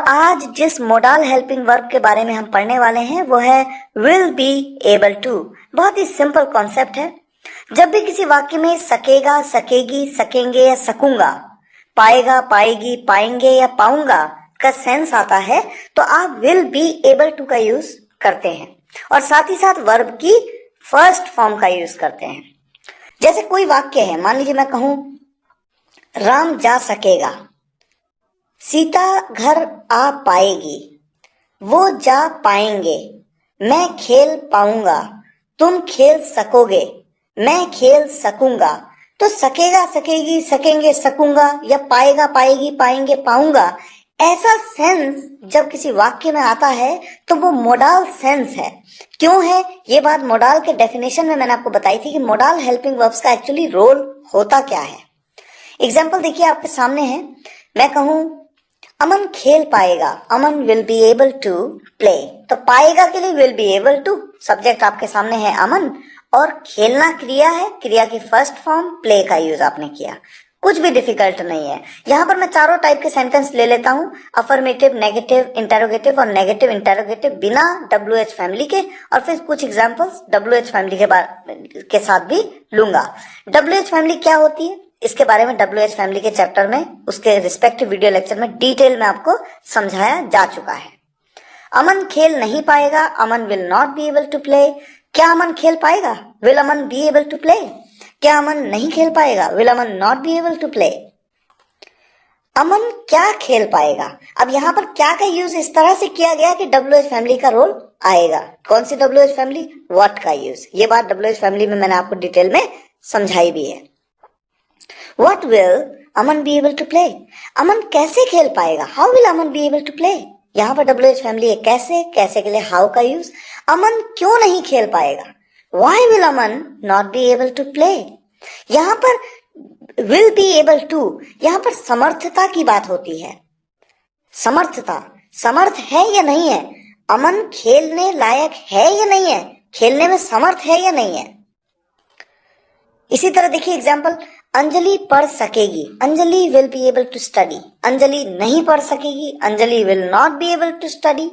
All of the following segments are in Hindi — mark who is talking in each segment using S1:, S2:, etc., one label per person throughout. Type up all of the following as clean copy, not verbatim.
S1: आज जिस मोडाल हेल्पिंग वर्ब के बारे में हम पढ़ने वाले हैं वो है विल बी एबल टू। बहुत ही सिंपल कॉन्सेप्ट है। जब भी किसी वाक्य में सकेगा, सकेगी, सकेंगे या सकूंगा, पाएगा, पाएगी, पाएंगे या पाऊंगा का सेंस आता है तो आप विल बी एबल टू का यूज करते हैं और साथ ही साथ वर्ब की फर्स्ट फॉर्म का यूज करते हैं। जैसे कोई वाक्य है, मान लीजिए मैं कहूं राम जा सकेगा, सीता घर आ पाएगी, वो जा पाएंगे, मैं खेल पाऊंगा, तुम खेल सकोगे, मैं खेल सकूंगा। तो सकेगा, सकेगी, सकेंगे, सकूंगा या पाएगा, पाएगी, पाएंगे, पाऊंगा, ऐसा सेंस जब किसी वाक्य में आता है तो वो मोडाल सेंस है। क्यों है ये बात? मोडाल के डेफिनेशन में मैंने आपको बताई थी कि मोडाल हेल्पिंग वर्ब्स का एक्चुअली रोल होता क्या है। एग्जाम्पल देखिए आपके सामने है। मैं कहूं अमन खेल पाएगा, Aman will be able to play. तो पाएगा के लिए will be able to, subject आपके सामने है अमन और खेलना क्रिया है, क्रिया की फर्स्ट फॉर्म प्ले का यूज आपने किया। कुछ भी डिफिकल्ट नहीं है। यहाँ पर मैं चारों टाइप के सेंटेंस ले लेता हूँ, अफर्मेटिव, नेगेटिव, इंटेरोगेटिव और नेगेटिव इंटेरोगेटिव बिना WH फैमिली के, और फिर कुछ एग्जांपल्स WH फैमिली के साथ भी लूंगा। WH फैमिली क्या होती है इसके बारे में WH फैमिली के चैप्टर में, उसके रिस्पेक्टिव वीडियो लेक्चर में डिटेल में आपको समझाया जा चुका है। अमन खेल नहीं पाएगा, Aman will not be able to play. क्या अमन खेल पाएगा? Will Aman be able to play? क्या अमन नहीं खेल पाएगा? Will Aman not be able to play? Aman क्या खेल पाएगा? अब यहाँ पर क्या का यूज इस तरह से किया गया कि WH फैमिली का रोल आएगा। कौन सी WH फैमिली? व्हाट का यूज। ये बात WH फैमिली में मैंने आपको डिटेल में समझाई भी है। What will Aman be able to play? अमन कैसे खेल पाएगा? How will Aman be able to play? यहाँ पर WH फैमिली है कैसे, कैसे के लिए how का यूज। अमन क्यों नहीं खेल पाएगा? Why will Aman not be able to play? यहाँ पर will be able to, यहाँ पर समर्थता की बात होती है। समर्थता, समर्थ है या नहीं है? अमन खेलने लायक है या नहीं है? खेलने में समर्थ है या नहीं है? इसी तरह देखिए एग्जाम्पल, अंजलि पढ़ सकेगी, Anjali will be able to study. Anjali नहीं पढ़ सकेगी, Anjali will not be able to study.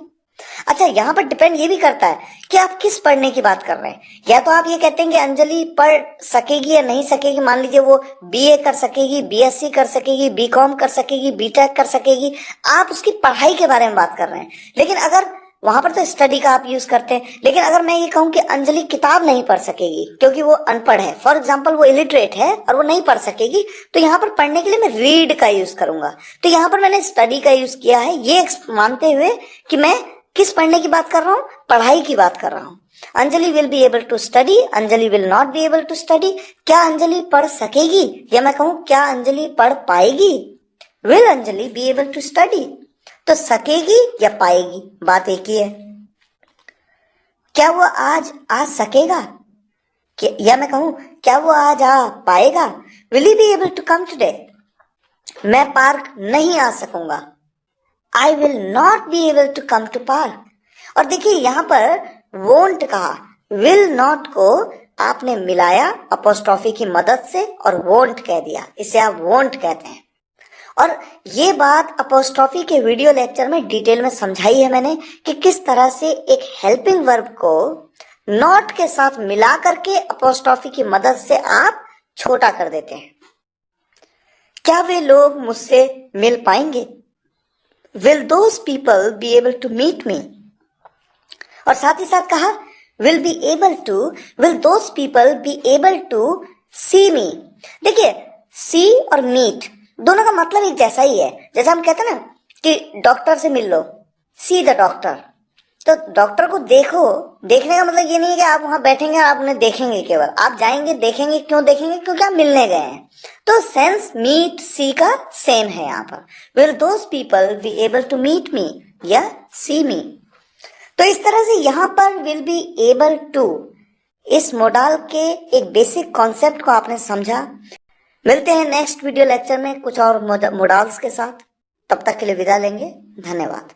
S1: अच्छा, यहाँ पर डिपेंड ये भी करता है कि आप किस पढ़ने की बात कर रहे हैं। या तो आप ये कहते हैं कि अंजलि पढ़ सकेगी या नहीं सकेगी, मान लीजिए वो BA कर सकेगी, BSc कर सकेगी, BCom कर सकेगी, BTech कर सकेगी, आप उसकी पढ़ाई के बारे में बात कर रहे हैं। लेकिन अगर वहां पर तो स्टडी का आप यूज करते हैं, लेकिन अगर मैं ये कहूं कि अंजलि किताब नहीं पढ़ सकेगी क्योंकि वो अनपढ़ है, फॉर एग्जाम्पल वो इलिटरेट है और वो नहीं पढ़ सकेगी, तो यहाँ पर पढ़ने के लिए मैं रीड का यूज करूंगा। तो यहाँ पर मैंने स्टडी का यूज किया है ये मानते हुए कि मैं किस पढ़ने की बात कर रहा हूँ? पढ़ाई की बात कर रहा हूँ। Anjali will be able to study, Anjali will not be able to study. क्या अंजलि पढ़ सकेगी? या मैं कहूं क्या अंजलि पढ़ पाएगी? Will Anjali be able to study? तो सकेगी या पाएगी, बात एक ही है। क्या वो आज आ सकेगा? या मैं कहूं क्या वो आज आ पाएगा? Will he be able to come today? मैं पार्क नहीं आ सकूंगा, I will not be able to come to park. और देखिए यहां पर वोंट कहा, विल नॉट को आपने मिलाया अपोस्ट्रोफी की मदद से और वोंट कह दिया, इसे आप वोंट कहते हैं। और ये बात अपोस्ट्रोफी के वीडियो लेक्चर में डिटेल में समझाई है मैंने कि किस तरह से एक हेल्पिंग वर्ब को नॉट के साथ मिला करके अपोस्ट्रोफी की मदद से आप छोटा कर देते हैं। क्या वे लोग मुझसे मिल पाएंगे? Will those people be able to meet me? और साथ ही साथ कहा will be able to, will those people be able to see me? देखिए सी और मीट दोनों का मतलब एक जैसा ही है। जैसे हम कहते हैं ना कि डॉक्टर से मिल लो, सी द डॉक्टर। तो डॉक्टर को देखो, देखने का मतलब ये नहीं है कि आप वहां बैठेंगे और आप उन्हें देखेंगे, केवल आप जाएंगे देखेंगे। क्यों देखेंगे? क्योंकि आप मिलने गए हैं। तो सेंस मीट सी का सेम है यहाँ पर। Will those people be able to meet me या सी मी? तो इस तरह से यहाँ पर विल बी एबल टू, इस मोडाल के एक बेसिक कॉन्सेप्ट को आपने समझा। मिलते हैं नेक्स्ट वीडियो लेक्चर में कुछ और मोडाल्स के साथ। तब तक के लिए विदा लेंगे। धन्यवाद।